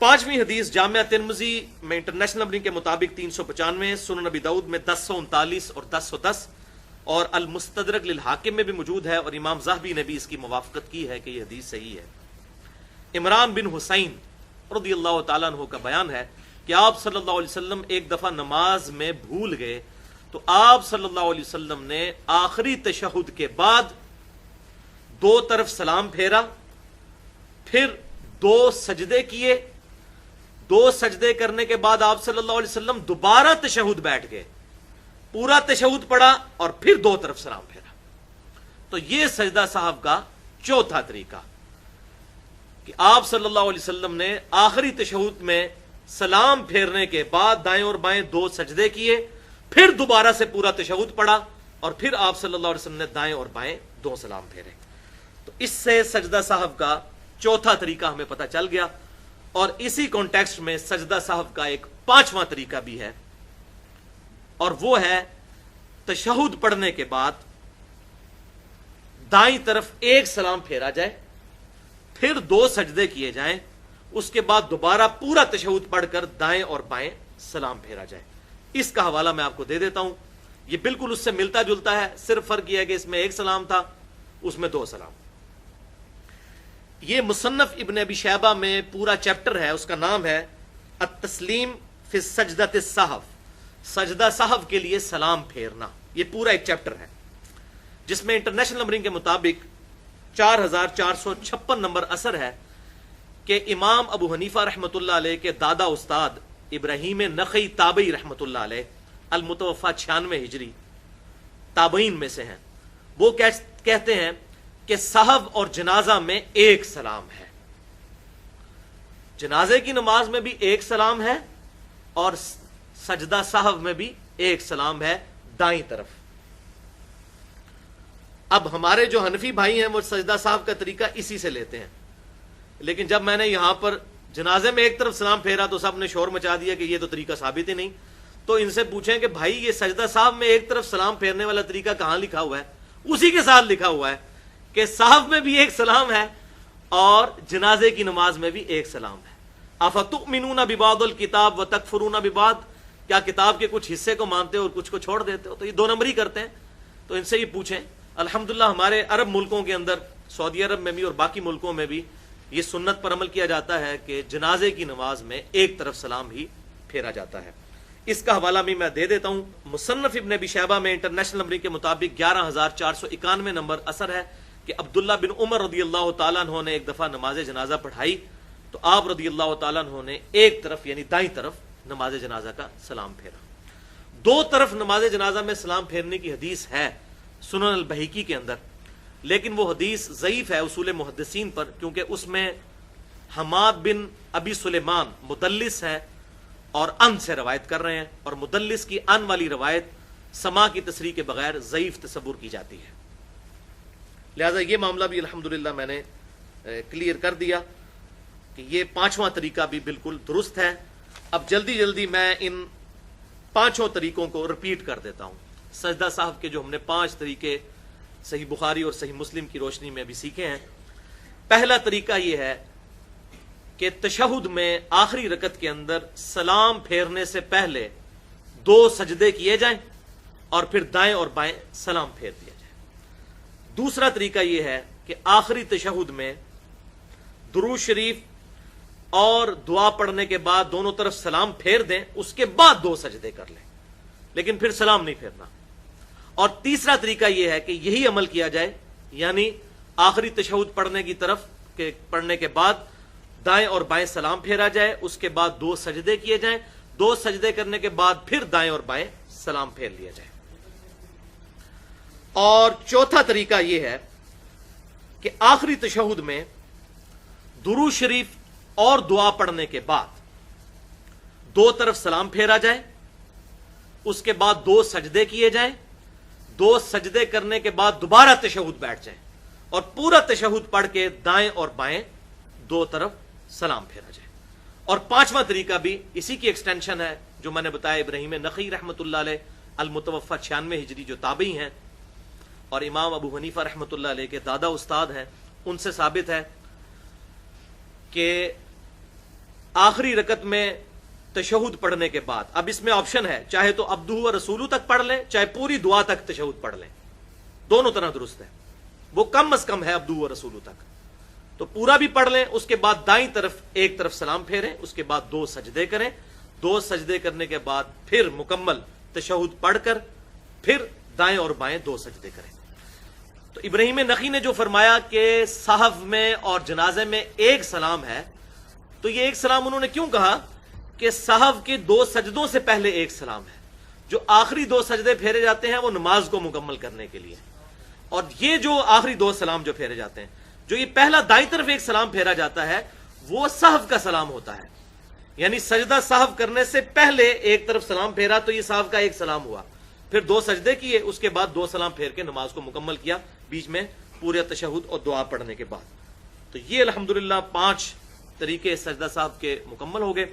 पांचवी हदीस जामिया तिरमिजी में इंटरनेशनल नंबरिंग के मुताबिक 395, सुनन नबी दाऊद में 1039 और 1010 और अल मुस्तदरक लिल हाकिम में भी मौजूद है और इमाम ज़हबी ने भी इसकी मुवाफकत की है कि यह हदीस सही है। इमरान बिन हुसैन रज़ियल्लाहु ताला अन्हु का बयान है कि आप सल्लल्लाहु अलैहि वसल्लम एक दफा नमाज में भूल गए तो आप सल्लल्लाहु अलैहि वसल्लम ने आखिरी तशहुद के बाद दो तरफ सलाम फेरा, फिर दो सजदे किए, दो सजदे करने के बाद आप सल्लल्लाहु अलैहि वसल्लम दोबारा तशहुद बैठ गए, पूरा तशहुद पढ़ा और फिर दो तरफ सलाम फेरा। तो यह सजदा साहब का चौथा तरीका कि आप सल्लल्लाहु अलैहि वसल्लम ने आखिरी तशहुद में सलाम फेरने के बाद दाएं और बाएं दो सजदे किए, फिर दोबारा से पूरा तशहुद पढ़ा और फिर आप सल्लल्लाहु अलैहि वसल्लम ने दाएं और बाएं दो सलाम फेरे। तो इससे सजदा साहब का चौथा तरीका हमें पता चल गया। और इसी कॉन्टेक्स्ट में सजदा साहब का एक पांचवा तरीका भी है और वो है तशहुद पढ़ने के बाद दाईं तरफ एक सलाम फेरा जाए, फिर दो सजदे किए जाएं, उसके बाद दोबारा पूरा तशहुद पढ़कर दाएं और बाएं सलाम फेरा जाए। इसका हवाला मैं आपको दे देता हूं, यह बिल्कुल उससे मिलता जुलता है, सिर्फ फर्क यह है कि इसमें एक सलाम था, उसमें दो सलाम। यह मुसन्नफ इब्न अबी शैबा में पूरा चैप्टर है, उसका नाम है अत-तस्लीम फी सजदत साहब, सजदा साहब के लिए सलाम फेरना। यह पूरा एक चैप्टर है जिसमें इंटरनेशनल नंबरिंग के मुताबिक 4456 नंबर असर है कि इमाम अबू हनीफा रहमतुल्लाह अलैह के दादा उस्ताद इब्राहीम नखई ताबई रहमतुल्लाह अलैह अल मुतवफ़ा 96 हिजरी ताबईन में से हैं। वो कहते हैं कि साहब और जनाजा में एक सलाम है, जनाजे की नमाज में भी एक सलाम है और सजदा साहब में भी एक सलाम है दाईं तरफ। अब हमारे जो हनफी भाई हैं वो सजदा साहब का तरीका इसी से लेते हैं, लेकिन जब मैंने यहां पर जनाजे में एक तरफ सलाम फेरा तो सब ने शोर मचा दिया कि ये तो तरीका साबित ही नहीं। तो इनसे पूछें कि भाई ये सजदा साहब में एक तरफ सलाम फेरने वाला तरीका कहां लिखा हुआ है? उसी के साथ लिखा हुआ है कि साहब में भी एक सलाम है और जनाजे की नमाज में भी एक सलाम है। अफतुमिनूना बिबादिल किताब व तकफुरूना बिबाद, क्या किताब के कुछ हिस्से को मानते हो और कुछ को छोड़ देते हो? तो ये दो नंबर ही करते हैं। तो इनसे ये पूछें। अल्हम्दुलिल्लाह हमारे अरब मुल्कों के अंदर, सऊदी अरब में भी और बाकी मुल्कों में भी ये सुन्नत पर अमल किया जाता है कि जनाजे की नमाज में एक तरफ सलाम ही फेरा जाता है। इसका हवाला भी मैं दे देता हूं। मुसन्नफ इब्न अबी शैबा में इंटरनेशनल नंबरिंग के मुताबिक 11491 नंबर असर है कि अब्दुल्ला बिन उमर रदियल्लाहु ताला अन्हु ने एक दफा नमाज जनाजा पढ़ाई तो आप रदियल्लाहु ताला अन्हु ने एक तरफ यानी दाईं तरफ नमाज जनाजा का सलाम फेरा। दो तरफ नमाज जनाजा में सलाम फेरने की हदीस है सुनन अल बहीकी के अंदर, लेकिन वो हदीस ज़ईफ है उसूल मुहद्दिसीन पर, क्योंकि उसमें हमाद बिन अबी सुलेमान मुदल्लिस है और अन से रवायत कर रहे हैं, और मुदल्लिस की अन वाली रवायत समा की तसरीह के बगैर ज़ईफ तसव्वुर की जाती है। लिहाजा ये मामला भी अल्हम्दुलिल्लाह मैंने क्लियर कर दिया कि ये पांचवा तरीका भी बिल्कुल दुरुस्त है। अब जल्दी जल्दी मैं इन पांचों तरीकों को रिपीट कर देता हूं। सजदा साहब के जो हमने 5 तरीके सही बुखारी और सही मुस्लिम की रोशनी में भी सीखे हैं। पहला तरीका यह है कि तशहुद में आखिरी रकत के अंदर सलाम फेरने से पहले 2 सजदे किए जाएं और फिर दाएं और बाएं सलाम फेर दिया जाए। दूसरा तरीका यह है कि आखिरी तशहुद में दुरूद शरीफ और दुआ पढ़ने के बाद दोनों तरफ सलाम फेर दें, उसके बाद 2 सजदे कर लें, लेकिन फिर सलाम नहीं फेरना। और तीसरा तरीका यह है कि यही अमल किया जाए, यानी आखिरी तशहुद पढ़ने की तरफ के पढ़ने के बाद दाएं और बाएं सलाम फेरा जाए, उसके बाद 2 सजदे किए जाएं, 2 सजदे करने के बाद फिर दाएं और बाएं सलाम फेर लिया जाए। और चौथा तरीका यह है कि आखिरी तशहुद में दुरूद शरीफ और दुआ पढ़ने के बाद 2 तरफ सलाम फेरा जाए, उसके बाद 2 सजदे किए जाएं, 2 सजदे करने के बाद दोबारा तशहुद बैठ जाए और पूरा तशहुद पढ़ के दाएं और बाएं 2 तरफ सलाम फेरा जाए। और पांचवा तरीका भी इसी की एक्सटेंशन है जो मैंने बताया। इब्राहीम नखई रहमतुल्लाह अलैह अल मुतवफ़ा 96 हिजरी जो ताबई हैं और इमाम अबू हनीफा रहमतुल्लाह अलैह के दादा उस्ताद हैं, उनसे साबित है कि آخری رکعت میں تشہد پڑھنے کے بعد، اب اس میں آپشن ہے، چاہے تو عبدہ و رسولہ تک پڑھ لیں، چاہے پوری دعا تک تشہد پڑھ لیں، دونوں طرح درست ہے، وہ کم از کم ہے عبدہ و رسولہ تک، تو پورا بھی پڑھ لیں، اس کے بعد دائیں طرف ایک طرف سلام پھیریں، اس کے بعد 2 سجدے کریں، 2 سجدے کرنے کے بعد پھر مکمل تشہد پڑھ کر پھر دائیں اور بائیں 2 سجدے کریں۔ تو ابراہیم نخعی نے جو فرمایا کہ صحف میں اور جنازے میں ایک سلام ہے، تو یہ ایک سلام انہوں نے کیوں کہا کہ صحف کے 2 سجدوں سے پہلے ایک سلام ہے، جو آخری 2 سجدے پھیرے جاتے ہیں وہ نماز کو مکمل کرنے کے لیے، اور یہ جو آخری 2 سلام جو پھیرے جاتے ہیں، جو یہ پہلا دائیں طرف ایک سلام پھیرا جاتا ہے وہ صحف کا سلام ہوتا ہے، یعنی سجدہ صحف کرنے سے پہلے ایک طرف سلام پھیرا تو یہ صحف کا ایک سلام ہوا، پھر 2 سجدے کیے، اس کے بعد 2 سلام پھیر کے نماز کو مکمل کیا، بیچ میں پورے تشہد اور دعا پڑھنے کے بعد۔ تو یہ الحمدللہ 5 طریقے سجدہ صاحب کے مکمل ہو گئے۔